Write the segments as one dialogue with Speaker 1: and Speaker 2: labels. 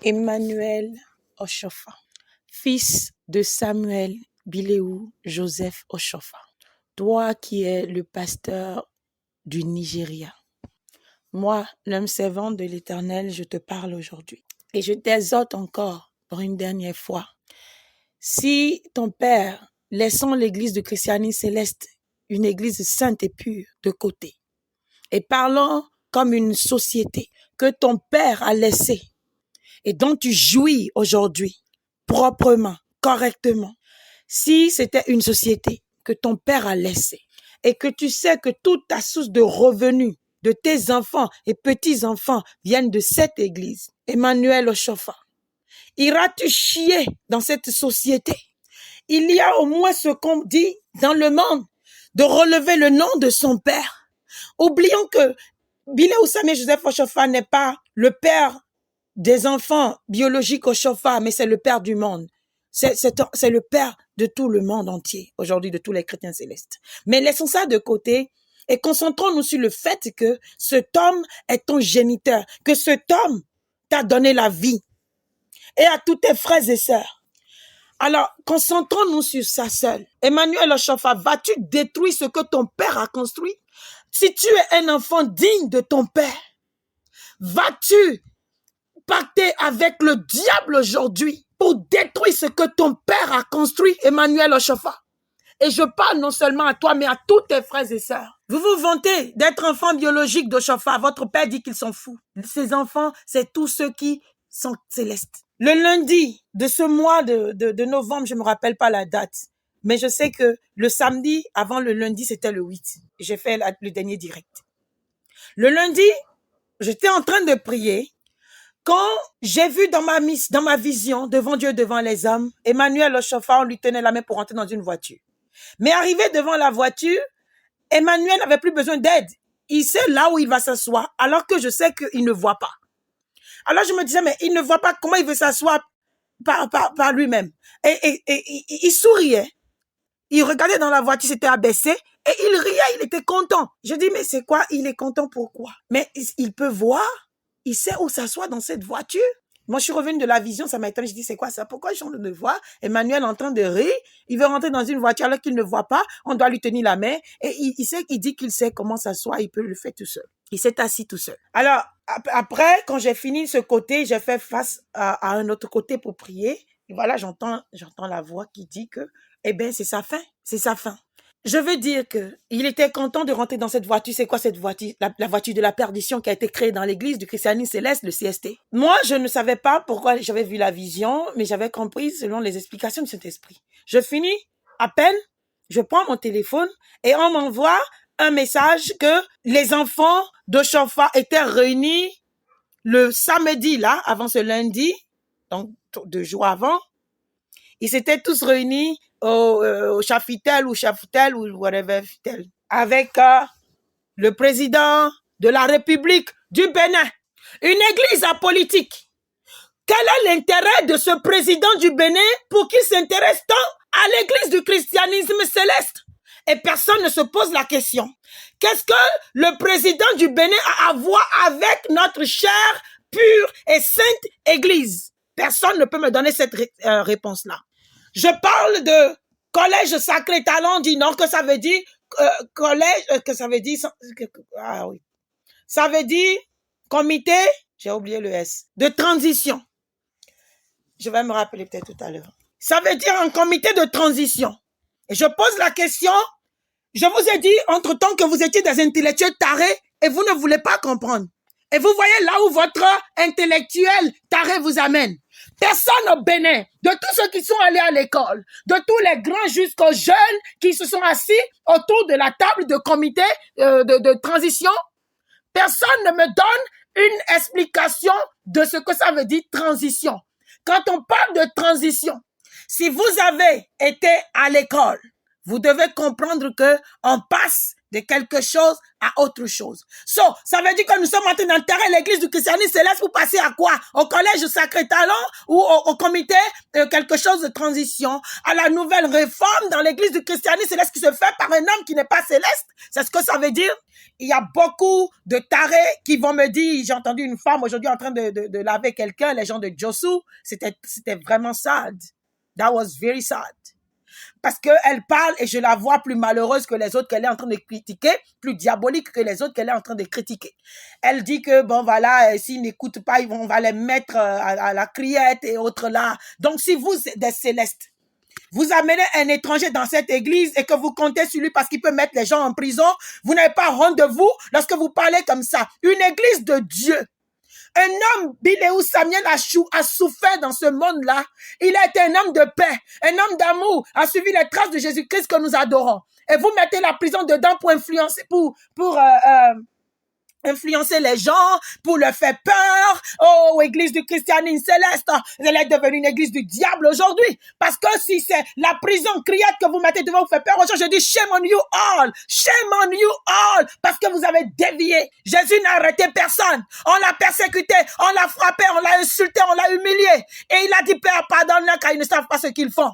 Speaker 1: Emmanuel Oshofa, fils de Samuel Biléou Joseph Oshofa, toi qui es le pasteur du Nigeria. Moi, l'homme servant de l'Éternel, je te parle aujourd'hui. Et je t'exhorte encore pour une dernière fois. Si ton père, laissant l'église de christianisme céleste, une église sainte et pure, de côté, et parlant comme une société que ton père a laissée et dont tu jouis aujourd'hui, proprement, correctement, si c'était une société que ton père a laissée et que tu sais que toute ta source de revenus de tes enfants et petits-enfants viennent de cette église, Emmanuel Oshofa, iras-tu chier dans cette société? Il y a au moins ce qu'on dit dans le monde, de relever le nom de son père. Oublions que Biléou Samuel Joseph Oshofa n'est pas le père des enfants biologiques Oshofa, mais c'est le père du monde. C'est le père de tout le monde entier, aujourd'hui, de tous les chrétiens célestes. Mais laissons ça de côté et concentrons-nous sur le fait que cet homme est ton géniteur, que cet homme t'a donné la vie. Et à tous tes frères et sœurs. Alors, concentrons-nous sur ça seul. Emmanuel Oshofa, vas-tu détruire ce que ton père a construit? Si tu es un enfant digne de ton père, vas-tu pacter avec le diable aujourd'hui pour détruire ce que ton père a construit, Emmanuel Oshofa? Et je parle non seulement à toi, mais à tous tes frères et sœurs. Vous vous vantez d'être enfant biologique d'Oshofa. Votre père dit qu'ils sont fous. Ces enfants, c'est tous ceux qui sont célestes. Le lundi de ce mois de novembre, je me rappelle pas la date, mais je sais que le samedi, avant le lundi, c'était le 8. J'ai fait le dernier direct. Le lundi, j'étais en train de prier quand j'ai vu dans ma vision, devant Dieu, devant les hommes, Emmanuel Oshofa, on lui tenait la main pour entrer dans une voiture. Mais arrivé devant la voiture, Emmanuel n'avait plus besoin d'aide. Il sait là où il va s'asseoir, alors que je sais qu'il ne voit pas. Alors je me disais, mais il ne voit pas comment il veut s'asseoir par lui-même. Et il souriait. Il regardait dans la voiture, c'était abaissé. Et il riait, il était content. Je dis, mais c'est quoi? Il est content pourquoi? Mais il peut voir. Il sait où s'asseoir dans cette voiture. Moi, je suis revenue de la vision, ça m'a étonné. Je dis, c'est quoi ça? Pourquoi je suis en train de voir Emmanuel en train de rire? Il veut rentrer dans une voiture alors qu'il ne voit pas. On doit lui tenir la main. Et il dit qu'il sait comment s'asseoir. Il peut le faire tout seul. Il s'est assis tout seul. Alors, après, quand j'ai fini ce côté, j'ai fait face à un autre côté pour prier. Et voilà, j'entends la voix qui dit que, eh bien, c'est sa fin. C'est sa fin. Je veux dire que il était content de rentrer dans cette voiture. C'est quoi cette voiture? La voiture de la perdition qui a été créée dans l'église du christianisme céleste, le CST. Moi, je ne savais pas pourquoi j'avais vu la vision, mais j'avais compris selon les explications de cet esprit. Je finis à peine, je prends mon téléphone et on m'envoie un message que les enfants d'Oshofa étaient réunis le samedi, là, avant ce lundi, donc 2 jours avant. Ils s'étaient tous réunis au Chafitel ou whatever, avec le président de la République du Bénin. Une église apolitique. Quel est l'intérêt de ce président du Bénin pour qu'il s'intéresse tant à l'église du christianisme céleste? Et personne ne se pose la question. Qu'est-ce que le président du Bénin a à voir avec notre chère, pure et sainte église? Personne ne peut me donner cette réponse-là. Je parle de collège sacré talent, dit non, que ça veut dire collège, que ça veut dire, ah oui, ça veut dire comité, j'ai oublié le S, de transition. Je vais me rappeler peut-être tout à l'heure. Ça veut dire un comité de transition. Et je pose la question, je vous ai dit entre-temps que vous étiez des intellectuels tarés et vous ne voulez pas comprendre. Et vous voyez là où votre intellectuel taré vous amène. Personne au Bénin, de tous ceux qui sont allés à l'école, de tous les grands jusqu'aux jeunes qui se sont assis autour de la table de comité de transition, personne ne me donne une explication de ce que ça veut dire transition. Quand on parle de transition, si vous avez été à l'école, vous devez comprendre que on passe de quelque chose à autre chose. So, ça veut dire que nous sommes en train d'enterrer l'église du christianisme céleste pour passer à quoi? Au collège Sacré Talent ou au comité quelque chose de transition, à la nouvelle réforme dans l'église du christianisme céleste qui se fait par un homme qui n'est pas céleste? C'est ce que ça veut dire? Il y a beaucoup de tarés qui vont me dire, j'ai entendu une femme aujourd'hui en train de laver quelqu'un, les gens de Josu, c'était vraiment sad. That was very sad. Parce qu'elle parle et je la vois plus malheureuse que les autres qu'elle est en train de critiquer, plus diabolique que les autres qu'elle est en train de critiquer. Elle dit que, bon voilà, s'ils n'écoutent pas, on va les mettre à la criette et autres là. Donc si vous êtes des célestes, vous amenez un étranger dans cette église et que vous comptez sur lui parce qu'il peut mettre les gens en prison, vous n'avez pas honte de vous lorsque vous parlez comme ça. Une église de Dieu. Un homme, Bileou Samuel, a souffert dans ce monde-là. Il a été un homme de paix, un homme d'amour, a suivi les traces de Jésus-Christ que nous adorons. Et vous mettez la prison dedans pour influencer, influencer les gens, pour leur faire peur. Oh, église du christianisme céleste, elle est devenue une église du diable aujourd'hui. Parce que si c'est la prison criette que vous mettez devant vous faire peur aux gens, je dis shame on you all, shame on you all, parce que vous avez dévié. Jésus n'a arrêté personne. On l'a persécuté, on l'a frappé, on l'a insulté, on l'a humilié. Et il a dit, Père, pardonne-leur car ils ne savent pas ce qu'ils font.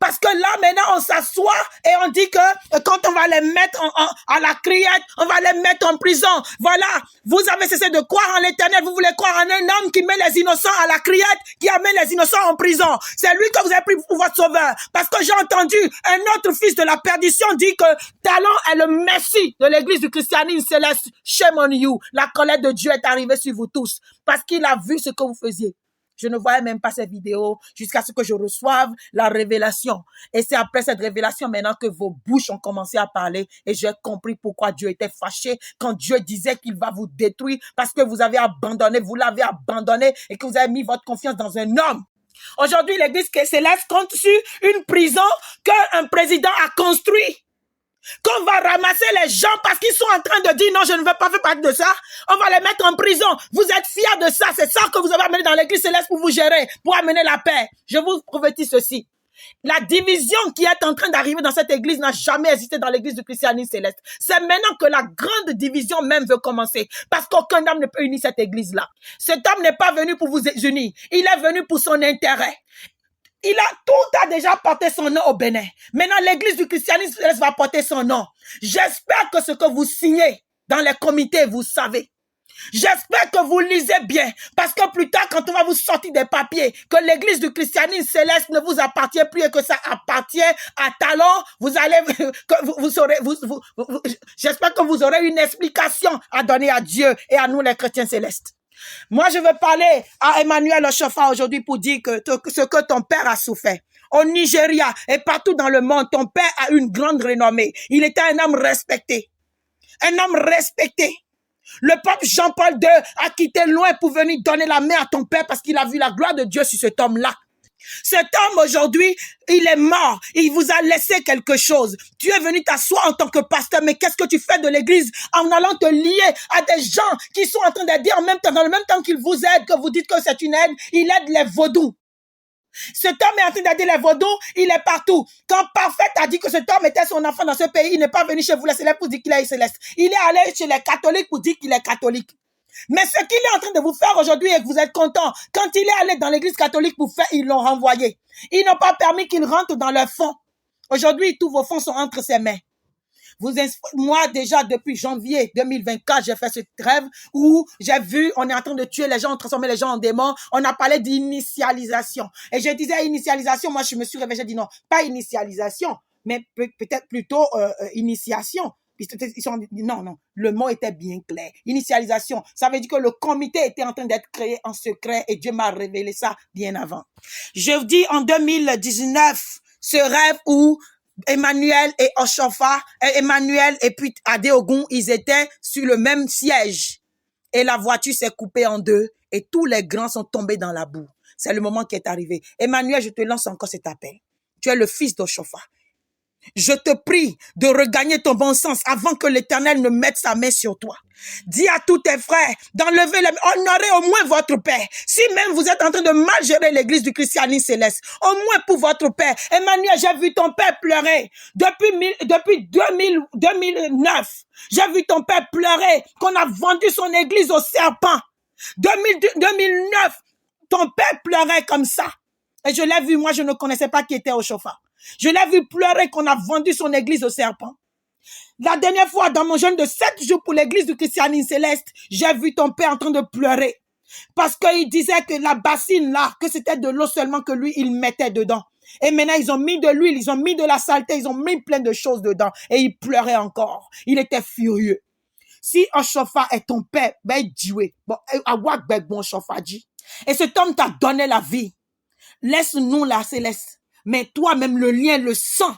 Speaker 1: Parce que là, maintenant, on s'assoit et on dit que quand on va les mettre à la criette, on va les mettre en prison. Voilà, vous avez cessé de croire en l'éternel. Vous voulez croire en un homme qui met les innocents à la criette, qui amène les innocents en prison. C'est lui que vous avez pris pour votre sauveur. Parce que j'ai entendu un autre fils de la perdition dire que Talon est le messie de l'église du christianisme céleste. Shame on you. La colère de Dieu est arrivée sur vous tous. Parce qu'il a vu ce que vous faisiez. Je ne voyais même pas ces vidéos jusqu'à ce que je reçoive la révélation. Et c'est après cette révélation maintenant que vos bouches ont commencé à parler et j'ai compris pourquoi Dieu était fâché quand Dieu disait qu'il va vous détruire parce que vous avez abandonné, vous l'avez abandonné et que vous avez mis votre confiance dans un homme. Aujourd'hui, l'église céleste compte sur une prison qu'un président a construite. Qu'on va ramasser les gens parce qu'ils sont en train de dire non, je ne veux pas faire partie de ça. On va les mettre en prison. Vous êtes fiers de ça. C'est ça que vous avez amené dans l'église céleste pour vous gérer, pour amener la paix. Je vous prophétise ceci. La division qui est en train d'arriver dans cette église n'a jamais existé dans l'église du christianisme céleste. C'est maintenant que la grande division même veut commencer. Parce qu'aucun homme ne peut unir cette église-là. Cet homme n'est pas venu pour vous unir. Il est venu pour son intérêt. Tout a déjà porté son nom au Bénin. Maintenant, l'église du christianisme va porter son nom. J'espère que ce que vous signez dans les comités, vous savez. J'espère que vous lisez bien. Parce que plus tard, quand on va vous sortir des papiers, que l'église du christianisme céleste ne vous appartient plus et que ça appartient à Talon, vous allez, j'espère que vous aurez une explication à donner à Dieu et à nous les chrétiens célestes. Moi, je veux parler à Emmanuel Oshofa aujourd'hui pour dire que ce que ton père a souffert. Au Nigeria et partout dans le monde, ton père a une grande renommée. Il était un homme respecté. Un homme respecté. Le pape Jean-Paul II a quitté loin pour venir donner la main à ton père parce qu'il a vu la gloire de Dieu sur cet homme-là. Cet homme aujourd'hui, il est mort. Il vous a laissé quelque chose. Tu es venu t'asseoir en tant que pasteur, mais qu'est-ce que tu fais de l'église en allant te lier à des gens qui sont en train de dire en même temps, dans le même temps qu'ils vous aident, que vous dites que c'est une aide, il aide les vaudous. Cet homme est en train d'aider les vaudous, il est partout. Quand Parfait a dit que cet homme était son enfant dans ce pays, il n'est pas venu chez vous les célestes pour dire qu'il est céleste. Il est allé chez les catholiques pour dire qu'il est catholique. Mais ce qu'il est en train de vous faire aujourd'hui et que vous êtes content, quand il est allé dans l'église catholique pour faire, ils l'ont renvoyé. Ils n'ont pas permis qu'il rentre dans leurs fonds. Aujourd'hui, tous vos fonds sont entre ses mains. Moi, déjà, depuis janvier 2024, j'ai fait ce rêve où j'ai vu, on est en train de tuer les gens, on transformer les gens en démons. On a parlé d'initialisation. Et je disais initialisation, moi, je me suis réveillée, j'ai dit non, pas initialisation, mais peut-être plutôt initiation. Non, le mot était bien clair. Initialisation, ça veut dire que le comité était en train d'être créé en secret et Dieu m'a révélé ça bien avant. Je dis en 2019, ce rêve où Emmanuel et Oshofa, Emmanuel et puis Adéogun, ils étaient sur le même siège. Et la voiture s'est coupée en deux et tous les grands sont tombés dans la boue. C'est le moment qui est arrivé. Emmanuel, je te lance encore cet appel. Tu es le fils d'Oshofa. Je te prie de regagner ton bon sens avant que l'Éternel ne mette sa main sur toi. Dis à tous tes frères d'enlever honorez au moins votre père. Si même vous êtes en train de mal gérer l'église du christianisme céleste, au moins pour votre père. Emmanuel, j'ai vu ton père pleurer depuis 2009. J'ai vu ton père pleurer qu'on a vendu son église au serpent. 2009, ton père pleurait comme ça. Et je l'ai vu, moi je ne connaissais pas qui était Oshofa. Je l'ai vu pleurer qu'on a vendu son église au serpent. La dernière fois, dans mon jeûne de 7 jours pour l'église du christianisme céleste, j'ai vu ton père en train de pleurer. Parce qu'il disait que la bassine là, que c'était de l'eau seulement que lui, il mettait dedans. Et maintenant, ils ont mis de l'huile, ils ont mis de la saleté, ils ont mis plein de choses dedans. Et il pleurait encore. Il était furieux. Si Oshofa est ton père, ben Dieu. Bon, Awak bon Oshofa dit. Et cet homme t'a donné la vie. Laisse-nous la céleste. Mais toi-même, le lien, le sang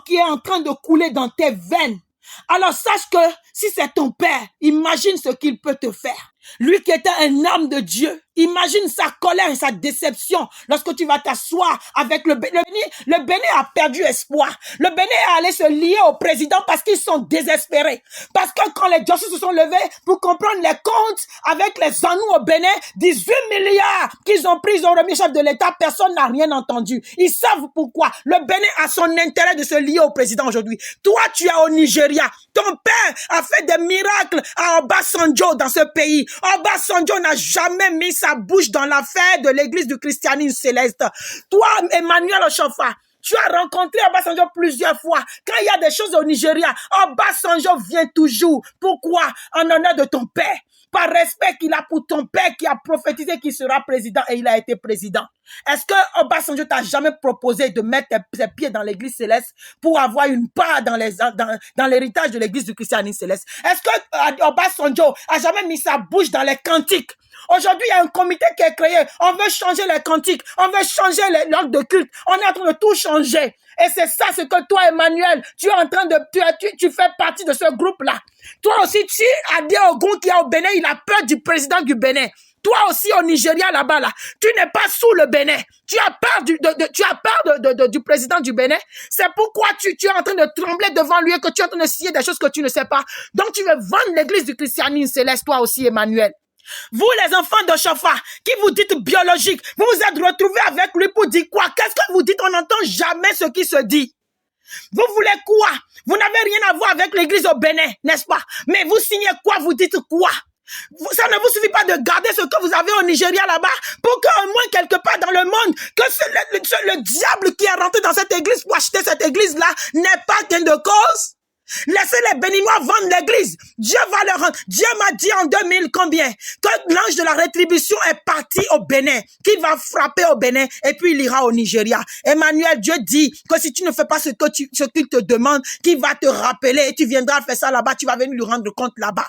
Speaker 1: qui est en train de couler dans tes veines. Alors sache que si c'est ton père, imagine ce qu'il peut te faire. Lui qui était un homme de Dieu, imagine sa colère et sa déception lorsque tu vas t'asseoir avec le Bénin. Le Bénin a perdu espoir. Le Bénin est allé se lier au président parce qu'ils sont désespérés. Parce que quand les Joshua se sont levés pour comprendre les comptes avec les Anou au Bénin, 18 milliards qu'ils ont pris, ils ont remis chef de l'État, personne n'a rien entendu. Ils savent pourquoi. Le Bénin a son intérêt de se lier au président aujourd'hui. Toi, tu es au Nigeria. Ton père a fait des miracles à Obasanjo dans ce pays. Obasanjo n'a jamais mis sa bouche dans l'affaire de l'église du christianisme céleste. Toi, Emmanuel Oshofa, tu as rencontré Obasanjo plusieurs fois. Quand il y a des choses au Nigeria, Obasanjo vient toujours. Pourquoi? En honneur de ton père. Par respect qu'il a pour ton père qui a prophétisé qu'il sera président et il a été président. Est-ce que Obasanjo t'a jamais proposé de mettre ses pieds dans l'église céleste pour avoir une part dans l'héritage de l'église du christianisme céleste? Est-ce que Obasanjo a jamais mis sa bouche dans les cantiques? Aujourd'hui, il y a un comité qui est créé. On veut changer les cantiques. On veut changer l'ordre de culte. On est en train de tout changer. Et c'est ça ce que toi, Emmanuel, tu es en train de... Tu fais partie de ce groupe-là. Toi aussi, tu Adé Ogun qui est au Bénin, il a peur du président du Bénin. Toi aussi au Nigeria là-bas, là, tu n'es pas sous le Bénin. Tu as peur du président du Bénin. C'est pourquoi tu es en train de trembler devant lui et que tu es en train de scier des choses que tu ne sais pas. Donc tu veux vendre l'église du christianisme céleste, toi aussi, Emmanuel. Vous, les enfants de Oshofa, qui vous dites biologique, vous vous êtes retrouvés avec lui pour dire quoi? Qu'est-ce que vous dites? On n'entend jamais ce qui se dit. Vous voulez quoi? Vous n'avez rien à voir avec l'église au Bénin, n'est-ce pas? Mais vous signez quoi? Vous dites quoi? Ça ne vous suffit pas de garder ce que vous avez au Nigeria là-bas pour qu'au moins quelque part dans le monde, que le diable qui est rentré dans cette église pour acheter cette église-là n'est pas gain de cause? Laissez les Béninois vendre l'église. Dieu va leur rendre. Dieu m'a dit en 2000 combien? Que l'ange de la rétribution est parti au Bénin, qu'il va frapper au Bénin et puis il ira au Nigeria. Emmanuel, Dieu dit que si tu ne fais pas ce qu'il te demande, qu'il va te rappeler et tu viendras faire ça là-bas, tu vas venir lui rendre compte là-bas.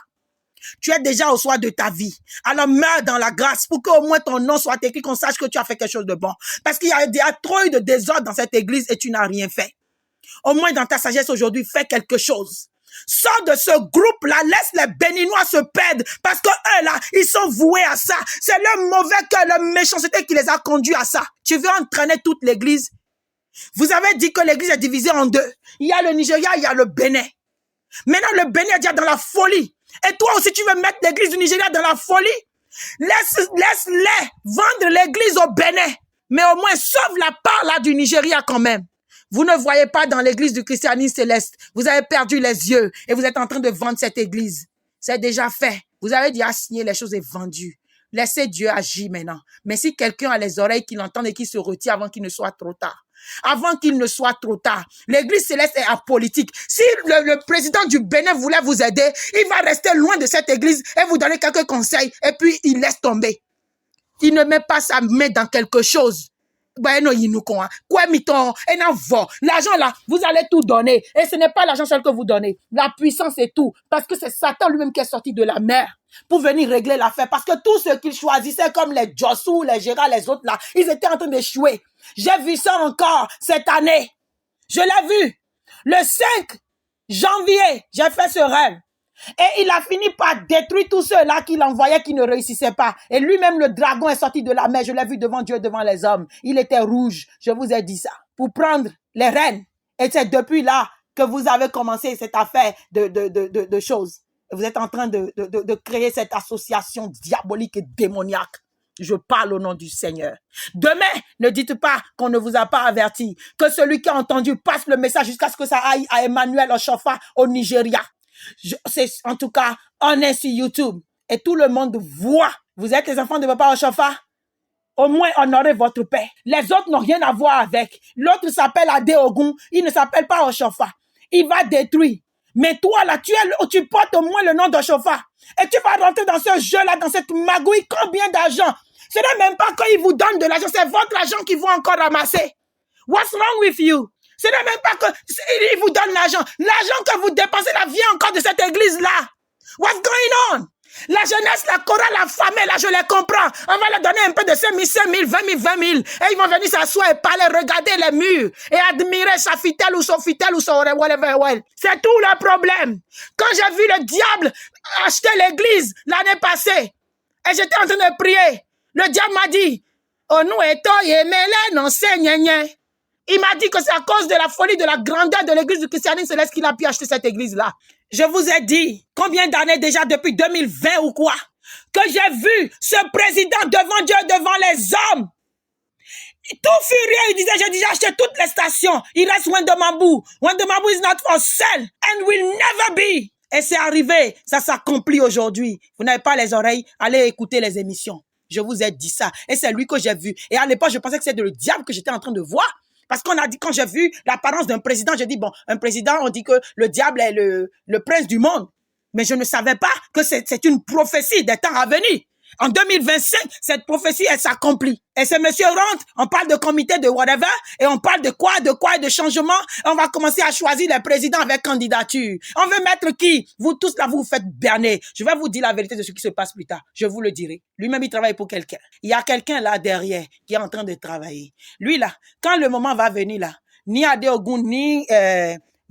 Speaker 1: Tu es déjà au soir de ta vie. Alors meurs dans la grâce pour qu'au moins ton nom soit écrit, qu'on sache que tu as fait quelque chose de bon. Parce qu'il y a trop eu de désordre dans cette église et tu n'as rien fait. Au moins dans ta sagesse aujourd'hui, fais quelque chose. Sors de ce groupe-là, laisse les Béninois se perdre parce que eux là, ils sont voués à ça. C'est le mauvais cœur, la méchanceté qui les a conduits à ça. Tu veux entraîner toute l'église? Vous avez dit que l'église est divisée en deux. Il y a le Nigeria, il y a le Bénin. Maintenant, le Bénin est déjà dans la folie. Et toi aussi, tu veux mettre l'église du Nigeria dans la folie? Laisse-les vendre l'église au Bénin. Mais au moins, sauve la part là du Nigeria quand même. Vous ne voyez pas dans l'église du christianisme céleste. Vous avez perdu les yeux et vous êtes en train de vendre cette église. C'est déjà fait. Vous avez déjà signé, les choses est vendues. Laissez Dieu agir maintenant. Mais si quelqu'un a les oreilles qui l'entendent et qui se retire avant qu'il ne soit trop tard. Avant qu'il ne soit trop tard. L'église céleste est apolitique. Si le président du Bénin voulait vous aider, il va rester loin de cette église et vous donner quelques conseils et puis il laisse tomber. Il ne met pas sa main dans quelque chose. L'argent là, vous allez tout donner. Et ce n'est pas l'argent seul que vous donnez. La puissance et tout. Parce que c'est Satan lui-même qui est sorti de la mer pour venir régler l'affaire. Parce que tous ceux qu'il choisissait, comme les Jossou, les Gérard, les autres là, ils étaient en train d'échouer. J'ai vu ça encore cette année. Je l'ai vu. Le 5 janvier, j'ai fait ce rêve. Et il a fini par détruire tous ceux-là qu'il envoyait qui ne réussissaient pas. Et lui-même, le dragon est sorti de la mer. Je l'ai vu devant Dieu, devant les hommes. Il était rouge. Je vous ai dit ça. Pour prendre les rênes Et c'est depuis là que vous avez commencé cette affaire de choses. Vous êtes en train de créer cette association diabolique et démoniaque. Je parle au nom du Seigneur. Demain, ne dites pas qu'on ne vous a pas averti. Que celui qui a entendu passe le message jusqu'à ce que ça aille à Emmanuel Oshofa au Nigeria. C'est en tout cas, on est sur YouTube. Et tout le monde voit. Vous êtes les enfants de Papa Oshofa. Au moins, honorez votre père. Les autres n'ont rien à voir avec. L'autre s'appelle Adeogun. Il ne s'appelle pas Oshofa. Il va détruire. Mais toi, là, tu portes au moins le nom d'Oshofa. Et tu vas rentrer dans ce jeu-là, dans cette magouille. Combien d'argent? Ce n'est même pas qu'ils vous donnent de l'argent. C'est votre argent qu'ils vont encore ramasser. What's wrong with you? Ce n'est même pas qu'ils vous donnent l'argent. L'argent que vous dépensez là vient encore de cette église-là. What's going on? La jeunesse, la chorale, la famille, là, je les comprends. On va leur donner un peu de 5 000, 20 000. Et ils vont venir s'asseoir et parler, regarder les murs et admirer sa fitelle ou son whatever. C'est tout le problème. Quand j'ai vu le diable acheter l'église l'année passée, et j'étais en train de prier, le diable m'a dit, oh, nous non, c'est gna. Il m'a dit que c'est à cause de la folie, de la grandeur de l'église du christianisme céleste qu'il a pu acheter cette église-là. Je vous ai dit, combien d'années déjà depuis 2020 ou quoi, que j'ai vu ce président devant Dieu, devant les hommes. Tout furieux, il disait, j'ai déjà acheté toutes les stations. Il reste Wendemambou. Wendemambou is not for sale and will never be. Et c'est arrivé, ça s'accomplit aujourd'hui. Vous n'avez pas les oreilles, allez écouter les émissions. Je vous ai dit ça. Et c'est lui que j'ai vu. Et à l'époque, je pensais que c'était le diable que j'étais en train de voir. Parce qu'on a dit, quand j'ai vu l'apparence d'un président, j'ai dit, bon, un président, on dit que le diable est le prince du monde. Mais je ne savais pas que c'est une prophétie des temps à venir. En 2025, cette prophétie, elle s'accomplit. Et ce monsieur rentre, on parle de comité de whatever, et on parle de quoi et de changement. On va commencer à choisir les présidents avec candidature. On veut mettre qui? Vous tous là, vous vous faites berner. Je vais vous dire la vérité de ce qui se passe plus tard. Je vous le dirai. Lui-même, il travaille pour quelqu'un. Il y a quelqu'un là derrière qui est en train de travailler. Lui là, quand le moment va venir là, ni Adeogun,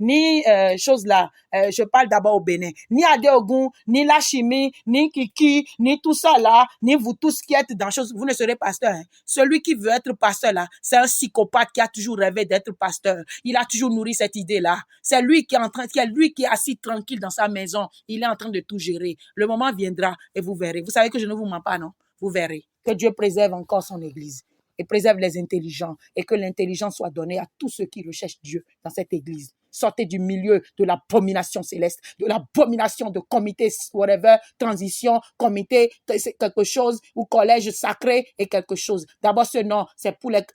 Speaker 1: ni chose là, je parle d'abord au Bénin, ni Adeogun, ni la chimie, ni Kiki, ni tout ça là, ni vous tous qui êtes dans chose, vous ne serez pasteur. Hein. Celui qui veut être pasteur là, c'est un psychopathe qui a toujours rêvé d'être pasteur. Il a toujours nourri cette idée là. C'est lui qui est assis tranquille dans sa maison. Il est en train de tout gérer. Le moment viendra et vous verrez. Vous savez que je ne vous mens pas, non? Vous verrez. Que Dieu préserve encore son église. Et préserve les intelligents, et que l'intelligence soit donnée à tous ceux qui recherchent Dieu dans cette église. Sortez du milieu de l'abomination céleste, de l'abomination de comité, whatever, transition, comité, quelque chose, ou collège sacré et quelque chose. D'abord, ce nom, c'est pour les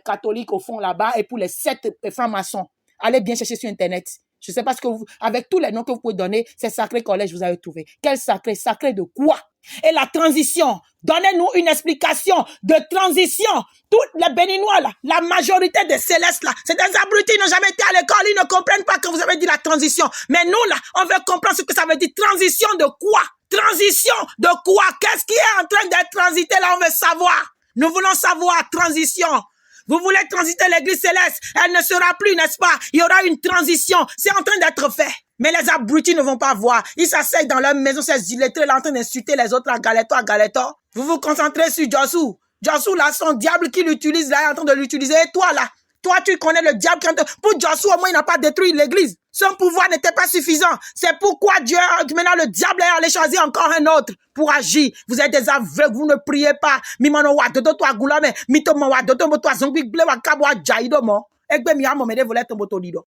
Speaker 1: catholiques au fond là-bas et pour les 7 francs-maçons. Allez bien chercher sur Internet. Je ne sais pas ce que avec tous les noms que vous pouvez donner, c'est sacré collège, vous avez trouvé. Quel sacré? Sacré de quoi? Et la transition, donnez-nous une explication de transition. Tous les Béninois là, la majorité des célestes là, c'est des abrutis, ils n'ont jamais été à l'école, ils ne comprennent pas que vous avez dit la transition. Mais nous là, on veut comprendre ce que ça veut dire. Transition de quoi? Transition de quoi? Qu'est-ce qui est en train d'être transité là? On veut savoir. Nous voulons savoir, transition. Vous voulez transiter l'église céleste, elle ne sera plus, n'est-ce pas? Il y aura une transition, c'est en train d'être fait. Mais les abrutis ne vont pas voir. Ils s'asseyent dans leur maison, ces illettrés là, en train d'insulter les autres à galeto. Vous vous concentrez sur Josu. Josu là, son diable qui l'utilise là, est en train de l'utiliser. Et toi là, toi tu connais le diable qui pour Josu, au moins il n'a pas détruit l'église. Son pouvoir n'était pas suffisant. C'est pourquoi Dieu, maintenant le diable est allé choisir encore un autre pour agir. Vous êtes des aveugles, vous ne priez pas. Mimano wa dodo to agulame, mitomo wa dodo mo to azongbi ble wa kabwa jaido mo. Egbe mi amo mede volete mo to dido.